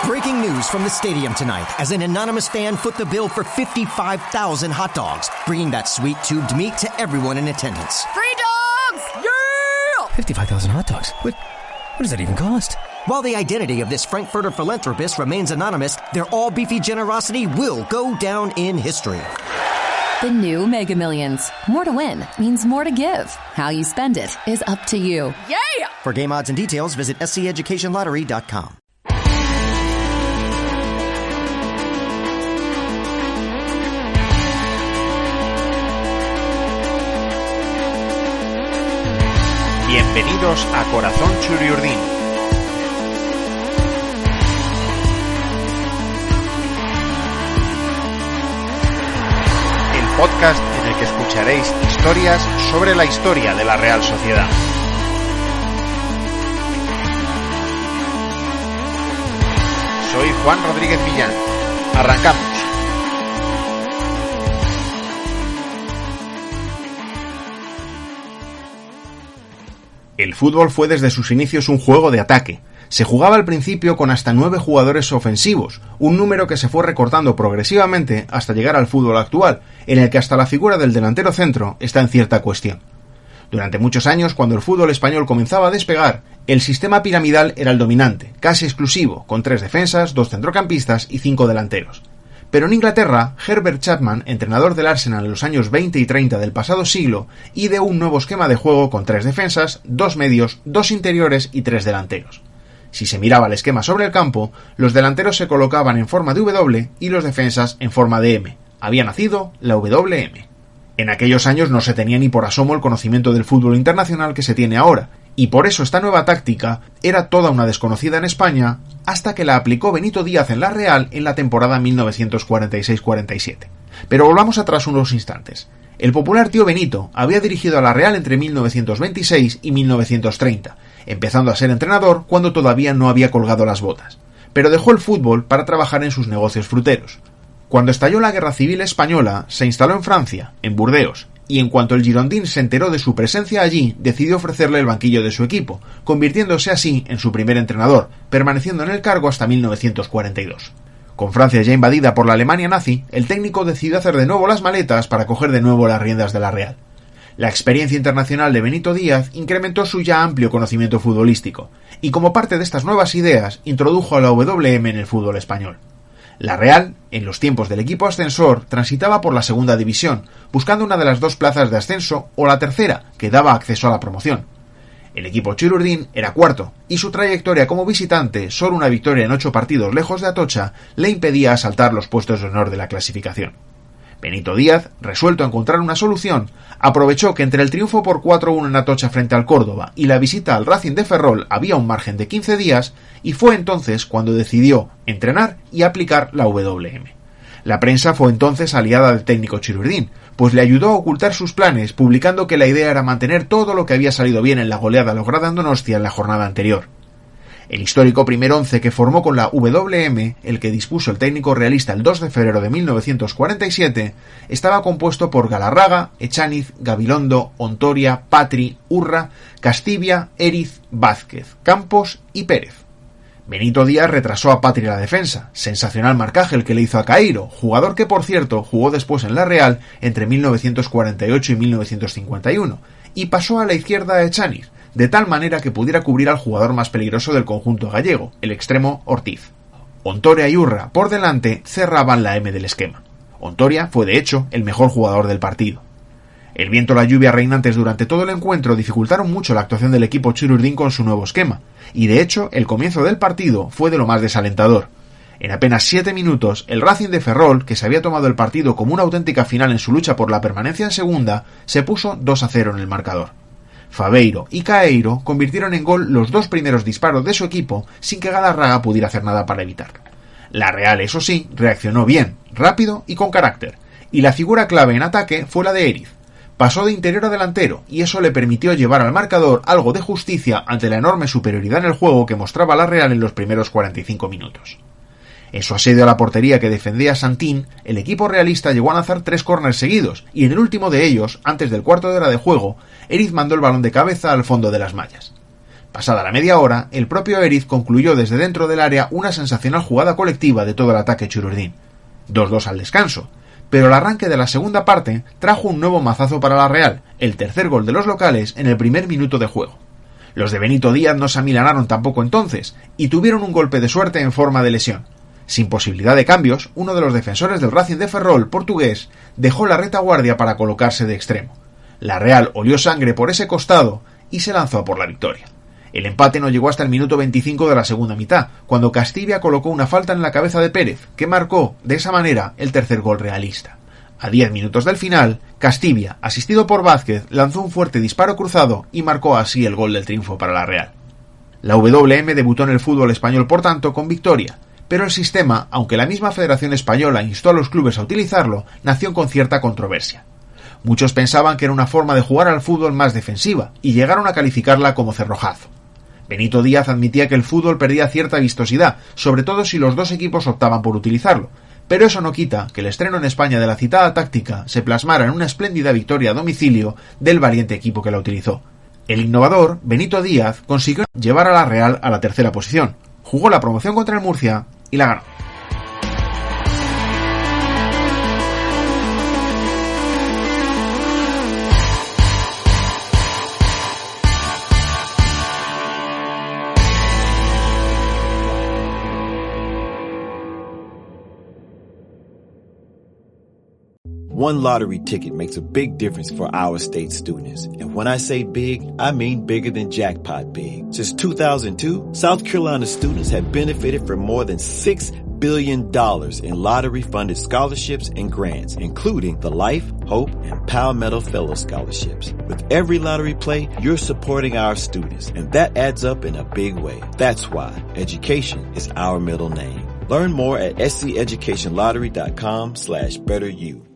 Breaking news from the stadium tonight as an anonymous fan foot the bill for 55,000 hot dogs, bringing that sweet tubed meat to everyone in attendance. Free dogs! Yeah! 55,000 hot dogs? What does that even cost? While the identity of this Frankfurter philanthropist remains anonymous, their all-beefy generosity will go down in history. The new Mega Millions. More to win means more to give. How you spend it is up to you. Yeah! For game odds and details, visit sceducationlottery.com. Bienvenidos a Corazón Churiurdín. El podcast en el que escucharéis historias sobre la historia de la Real Sociedad. Soy Juan Rodríguez Millán. Arrancamos. El fútbol fue desde sus inicios un juego de ataque. Se jugaba al principio con hasta 9 jugadores ofensivos, un número que se fue recortando progresivamente hasta llegar al fútbol actual, en el que hasta la figura del delantero centro está en cierta cuestión. Durante muchos años, cuando el fútbol español comenzaba a despegar, el sistema piramidal era el dominante, casi exclusivo, con 3 defensas, 2 centrocampistas y 5 delanteros. Pero en Inglaterra, Herbert Chapman, entrenador del Arsenal en los años 20 y 30 del pasado siglo, ideó un nuevo esquema de juego con 3 defensas, 2 medios, 2 interiores y 3 delanteros. Si se miraba el esquema sobre el campo, los delanteros se colocaban en forma de W y los defensas en forma de M. Había nacido la WM. En aquellos años no se tenía ni por asomo el conocimiento del fútbol internacional que se tiene ahora, y por eso esta nueva táctica era toda una desconocida en España hasta que la aplicó Benito Díaz en la Real en la temporada 1946-47. Pero volvamos atrás unos instantes. El popular tío Benito había dirigido a la Real entre 1926 y 1930, empezando a ser entrenador cuando todavía no había colgado las botas. Pero dejó el fútbol para trabajar en sus negocios fruteros. Cuando estalló la Guerra Civil Española, se instaló en Francia, en Burdeos, y en cuanto el Girondín se enteró de su presencia allí, decidió ofrecerle el banquillo de su equipo, convirtiéndose así en su primer entrenador, permaneciendo en el cargo hasta 1942. Con Francia ya invadida por la Alemania nazi, el técnico decidió hacer de nuevo las maletas para coger de nuevo las riendas de la Real. La experiencia internacional de Benito Díaz incrementó su ya amplio conocimiento futbolístico, y como parte de estas nuevas ideas, introdujo a la WM en el fútbol español. La Real, en los tiempos del equipo ascensor, transitaba por la segunda división, buscando una de las 2 plazas de ascenso o la tercera, que daba acceso a la promoción. El equipo chururdín era cuarto, y su trayectoria como visitante, solo una victoria en 8 partidos lejos de Atocha, le impedía asaltar los puestos de honor de la clasificación. Benito Díaz, resuelto a encontrar una solución, aprovechó que entre el triunfo por 4-1 en Atocha frente al Córdoba y la visita al Racing de Ferrol había un margen de 15 días, y fue entonces cuando decidió entrenar y aplicar la WM. La prensa fue entonces aliada del técnico chururdín, pues le ayudó a ocultar sus planes, publicando que la idea era mantener todo lo que había salido bien en la goleada lograda en Donostia en la jornada anterior. El histórico primer once que formó con la WM, el que dispuso el técnico realista el 2 de febrero de 1947, estaba compuesto por Galarraga, Echaniz, Gabilondo, Ontoria, Patri, Urra, Castibia, Eriz, Vázquez, Campos y Pérez. Benito Díaz retrasó a Patri la defensa, sensacional marcaje el que le hizo a Cairo, jugador que por cierto jugó después en la Real entre 1948 y 1951, y pasó a la izquierda a Echaniz, de tal manera que pudiera cubrir al jugador más peligroso del conjunto gallego, el extremo Ortiz. Ontoria y Urra, por delante, cerraban la M del esquema. Ontoria fue de hecho el mejor jugador del partido. El viento y la lluvia reinantes durante todo el encuentro dificultaron mucho la actuación del equipo chururdín con su nuevo esquema, y de hecho el comienzo del partido fue de lo más desalentador. En apenas 7 minutos, el Racing de Ferrol, que se había tomado el partido como una auténtica final en su lucha por la permanencia en segunda, se puso 2-0 en el marcador. Faveiro y Caeiro convirtieron en gol los 2 primeros disparos de su equipo sin que Galarraga pudiera hacer nada para evitarlo. La Real, eso sí, reaccionó bien, rápido y con carácter, y la figura clave en ataque fue la de Eriz. Pasó de interior a delantero y eso le permitió llevar al marcador algo de justicia ante la enorme superioridad en el juego que mostraba la Real en los primeros 45 minutos. En su asedio a la portería que defendía Santín, el equipo realista llegó a lanzar 3 córners seguidos, y en el último de ellos, antes del cuarto de hora de juego, Eriz mandó el balón de cabeza al fondo de las mallas. Pasada la media hora, el propio Eriz concluyó desde dentro del área una sensacional jugada colectiva de todo el ataque chururdín. 2-2 al descanso, pero el arranque de la segunda parte trajo un nuevo mazazo para la Real, el tercer gol de los locales en el primer minuto de juego. Los de Benito Díaz no se amilanaron tampoco entonces, y tuvieron un golpe de suerte en forma de lesión. Sin posibilidad de cambios, uno de los defensores del Racing de Ferrol, portugués, dejó la retaguardia para colocarse de extremo. La Real olió sangre por ese costado y se lanzó a por la victoria. El empate no llegó hasta el minuto 25 de la segunda mitad, cuando Castibia colocó una falta en la cabeza de Pérez, que marcó, de esa manera, el tercer gol realista. A 10 minutos del final, Castibia, asistido por Vázquez, lanzó un fuerte disparo cruzado y marcó así el gol del triunfo para la Real. La WM debutó en el fútbol español, por tanto, con victoria, pero el sistema, aunque la misma Federación Española instó a los clubes a utilizarlo, nació con cierta controversia. Muchos pensaban que era una forma de jugar al fútbol más defensiva, y llegaron a calificarla como cerrojazo. Benito Díaz admitía que el fútbol perdía cierta vistosidad, sobre todo si los dos equipos optaban por utilizarlo, pero eso no quita que el estreno en España de la citada táctica se plasmara en una espléndida victoria a domicilio del valiente equipo que la utilizó. El innovador, Benito Díaz, consiguió llevar a la Real a la tercera posición, jugó la promoción contra el Murcia y la ganó. One lottery ticket makes a big difference for our state students. And when I say big, I mean bigger than jackpot big. Since 2002, South Carolina students have benefited from more than $6 billion in lottery-funded scholarships and grants, including the Life, Hope, and Palmetto Fellow Scholarships. With every lottery play, you're supporting our students, and that adds up in a big way. That's why education is our middle name. Learn more at sceducationlottery.com/betteryou.